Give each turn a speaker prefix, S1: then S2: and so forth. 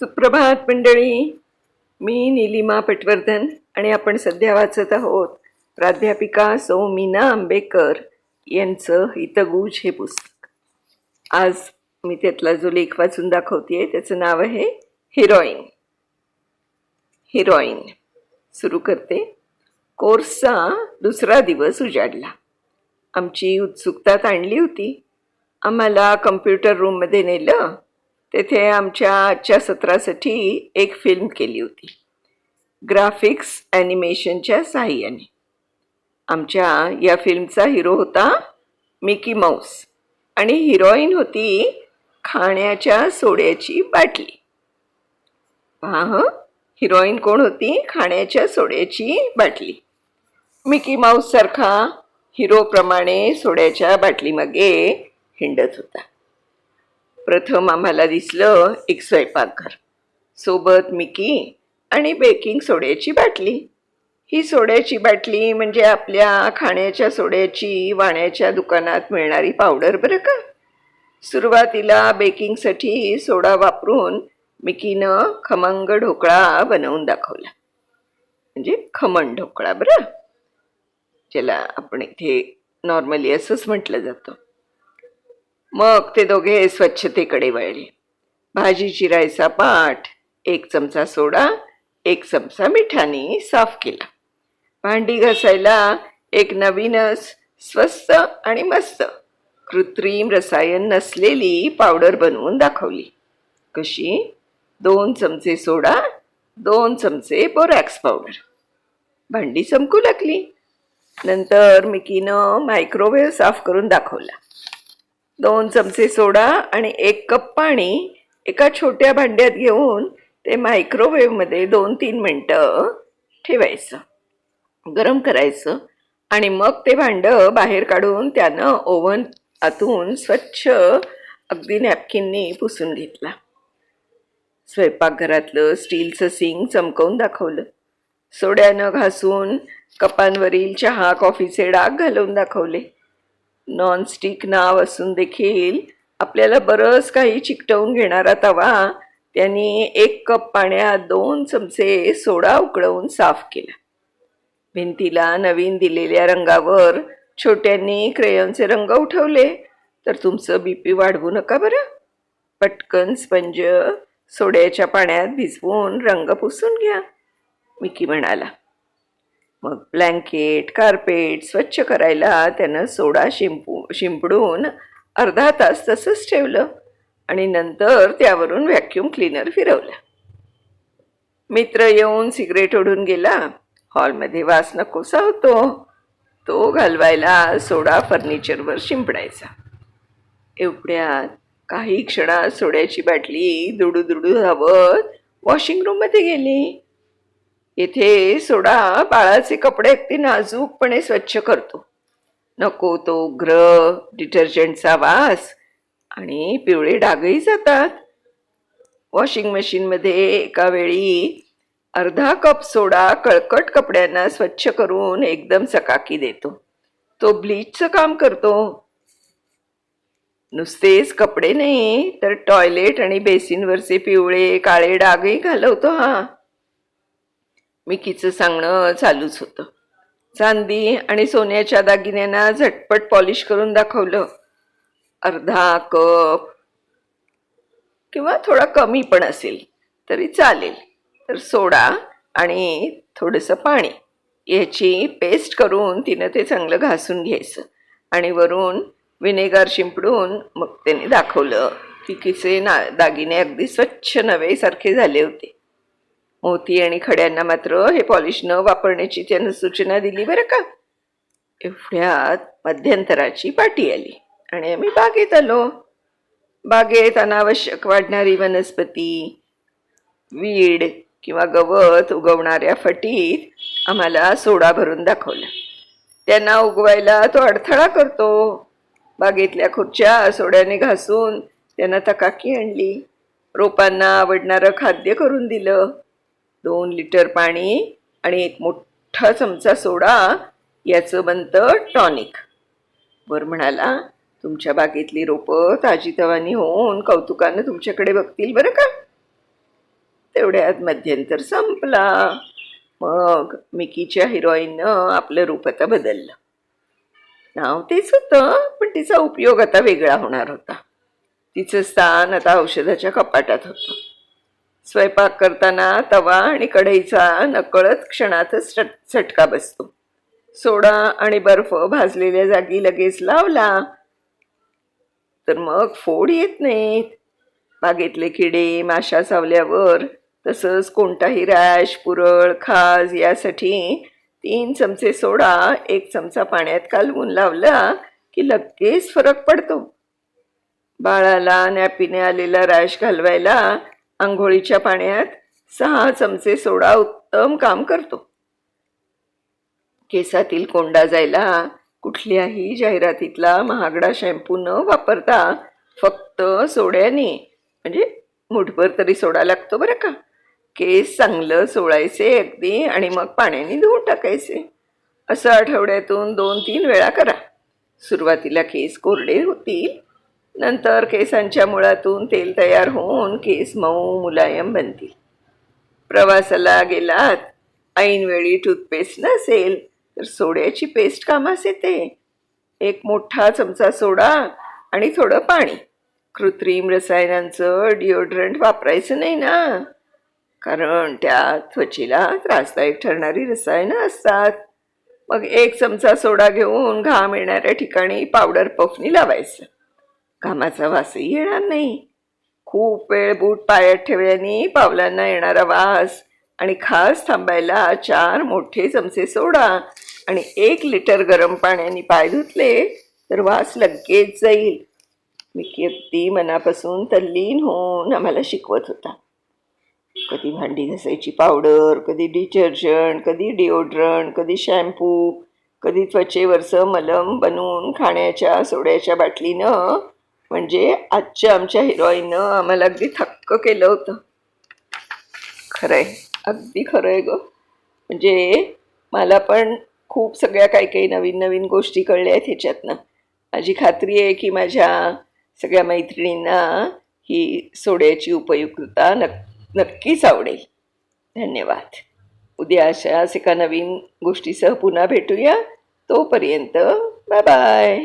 S1: सुप्रभात मंडळी. मी नीलिमा पटवर्धन आणि आपण सध्या वाचत आहोत प्राध्यापिका सौ मीना आंबेकर यांचं हितगुज हे पुस्तक. आज मी त्यातला जो लेख वाचून दाखवते त्याचं नाव आहे हिरोईन. हिरोईन सुरू करते. कोर्सचा दुसरा दिवस उजाडला. आमची उत्सुकता ताणली होती. आम्हाला कम्प्युटर रूममध्ये नेलं. तेथे आमच्या आजच्या सत्रासाठी एक फिल्म केली होती ग्राफिक्स ॲनिमेशनच्या साहाय्याने. आमच्या या फिल्मचा हिरो होता मिकी माऊस आणि हिरोईन होती खाण्याच्या सोड्याची बाटली. पहा हं, हिरोईन कोण होती? खाण्याच्या सोड्याची बाटली. मिकी माऊससारखा हिरोप्रमाणे सोड्याच्या बाटलीमागे हिंडत होता. प्रथम आम्हाला दिसलं एक स्वयंपाकघर, सोबत मिकी आणि बेकिंग सोड्याची बाटली. ही सोड्याची बाटली म्हणजे आपल्या खाण्याच्या सोड्याची वाण्याच्या दुकानात मिळणारी पावडर बरं का. सुरुवातीला बेकिंगसाठी सोडा वापरून मिकीनं खमंग ढोकळा बनवून दाखवला. म्हणजे खमण ढोकळा बरं, ज्याला आपण इथे नॉर्मली असंच म्हटलं जातं. मग ते दोघे स्वच्छतेकडे वळले. भाजी चिरायचा पाट, 1 चमचा सोडा, 1 चमचा मिठाने साफ केला. भांडी घासायला एक नवीनच स्वस्त आणि मस्त कृत्रिम रसायन नसलेली पावडर बनवून दाखवली. कशी? 2 चमचे सोडा, 2 चमचे बोरॅक्स पावडर. भांडी चमकू लागली. नंतर मिकीनं मायक्रोवेव्ह साफ करून दाखवला. 2 चमचे सोडा आणि 1 कप पाणी एका छोट्या भांड्यात घेऊन ते मायक्रोवेव्हमध्ये 2-3 मिनटं ठेवायचं, गरम करायचं आणि मग ते भांडं बाहेर काढून त्यानं ओव्हन आतून स्वच्छ अगदी नॅपकिननी पुसून घेतला. स्वयंपाकघरातलं स्टीलचं सिंक चमकवून दाखवलं. सोड्यानं घासून कपांवरील चहा कॉफीचे डाग घालवून दाखवले. नॉनस्टिक नाव असून देखील आपल्याला बरंच काही चिकटवून घेणारा तवा त्यांनी 1 कप पाण्यात 2 चमचे सोडा उकळवून साफ केला. भिंतीला नवीन दिलेल्या रंगावर छोट्यांनी क्रेयॉनचे रंग उठवले. तर तुमचं BP वाढवू नका बरं. पटकन स्पंज सोड्याच्या पाण्यात भिजवून रंग पुसून घ्या, मिकी म्हणाला. मग ब्लँकेट कार्पेट स्वच्छ करायला त्यानं सोडा शिंपडून अर्धा तास तसंच ठेवलं आणि नंतर त्यावरून व्हॅक्यूम क्लीनर फिरवला. मित्र येऊन सिगरेट ओढून गेला. हॉलमध्ये वास नकोसा होतो. तो घालवायला सोडा फर्निचरवर शिंपडायचा. एवढ्यात काही क्षणात सोड्याची बाटली दुडू धावत वॉशिंग रूममध्ये गेली. येथे सोडा बाळाचे कपडे अगदी नाजूकपणे स्वच्छ करतो. नको तो उग्र डिटर्जंटचा वास आणि पिवळे डागही जातात. वॉशिंग मशीनमध्ये एका वेळी अर्धा कप सोडा कळकट कपड्यांना स्वच्छ करून एकदम चकाकी देतो. तो ब्लीचचं काम करतो. नुसतेच कपडे नाही तर टॉयलेट आणि बेसिनवरचे पिवळे काळे डागही घालवतो हा. मिकीचं सांगणं चालूच होतं. चांदी आणि सोन्याच्या दागिन्यांना झटपट पॉलिश करून दाखवलं. अर्धा कप किंवा थोडा कमी पण असेल तरी चालेल. तर सोडा आणि थोडंसं पाणी याची पेस्ट करून तिनं ते चांगलं घासून घ्यायचं आणि वरून विनेगर शिंपडून मग त्याने दाखवलं की किचे दागिने अगदी स्वच्छ नवेसारखे झाले होते. मोती आणि खड्यांना मात्र हे पॉलिश न वापरण्याची त्यानं सूचना दिली बरं का. एवढ्यात मध्यंतराची पाटी आली आणि आम्ही बागेत आलो. बागेत अनावश्यक वाढणारी वनस्पती, वीड किंवा गवत उगवणाऱ्या फटीत आम्हाला सोडा भरून दाखवला. त्यांना उगवायला तो अडथळा करतो. बागेतल्या खुर्च्या सोड्याने घासून त्यांना तकाकी आणली. रोपांना आवडणारं खाद्य करून दिलं. 2 लिटर पाणी आणि 1 मोठा चमचा सोडा याचं बनतं टॉनिक. वर म्हणाला, तुमच्या बागेतली रोपं ताजीतवानी होऊन कौतुकानं तुमच्याकडे बघतील बरं का. तेवढ्यात मध्यंतर संपला. मग मिकीच्या हिरोईननं आपलं रूप आता बदललं. नाव तेच होतं, पण तिचा उपयोग आता वेगळा होणार होता. तिचं स्थान आता औषधाच्या कपाटात होतं. स्वयंपाक करताना तवा आणि कढईचा नकळत क्षणातच चटका बसतो. सोडा आणि बर्फ भाजलेल्या जागी लगेच लावला तर मग फोड येत नाहीत. बागेतले किडे माशा चावल्यावर तसंच कोणताही रॅश, पुरळ, खाज यासाठी 3 चमचे सोडा 1 चमचा पाण्यात कालवून लावला की लगेच फरक पडतो. बाळाला नॅपीने आलेला रॅश घालवायला आंघोळीच्या पाण्यात 6 चमचे सोडा उत्तम काम करतो. केसातील कोंडा जायला कुठल्याही जाहिरातीतला महागडा शॅम्पू न वापरता फक्त सोड्याने, म्हणजे मुठभर तरी सोडा लागतो बरं का, केस चांगलं सोळायचे अगदी आणि मग पाण्याने धुवून टाकायचे. असं आठवड्यातून 2-3 वेळा करा. सुरुवातीला केस कोरडे होतील, नंतर केसांच्या मुळातून तेल तयार होऊन केस मऊ मुलायम बनतील. प्रवासाला गेलात, ऐनवेळी टूथपेस्ट नसेल तर सोड्याची पेस्ट कामास येते. 1 मोठा चमचा सोडा आणि थोडं पाणी. कृत्रिम रसायनांचं डिओड्रंट वापरायचं नाही ना, कारण त्यात त्वचेला त्रासदायक ठरणारी रसायनं असतात. मग 1 चमचा सोडा घेऊन घाम येणाऱ्या ठिकाणी पावडर पफनी लावायचं. घामाचा वासही येणार नाही. खूप वेळ बूट पायात ठेवल्याने पावलांना येणारा वास आणि खास थांबायला 4 मोठे चमचे सोडा आणि 1 लिटर गरम पाण्याने पाय धुतले तर वास लगेच जाईल. मिकी अगदी मनापासून तल्लीन होऊन आम्हाला शिकवत होता. कधी भांडी घासायची पावडर, कधी डिटर्जंट, कधी डिओड्रंट, कधी शॅम्पू, कधी त्वचेवरचं मलम बनवून खाण्याच्या सोड्याच्या बाटलीनं. म्हणजे आजच्या आमच्या हिरोईननं आम्हाला अगदी थक्क केलं होतं. खरंय, अगदी खरंय ग. म्हणजे मला पण खूप सगळ्या काही नवीन नवीन गोष्टी कळल्या आहेत ह्याच्यातनं. माझी खात्री आहे की माझ्या सगळ्या मैत्रिणींना ही सोड्याची उपयुक्तता नक्कीच आवडेल. धन्यवाद. उद्या अशाच एका नवीन गोष्टीसह पुन्हा भेटूया. तोपर्यंत बाय बाय.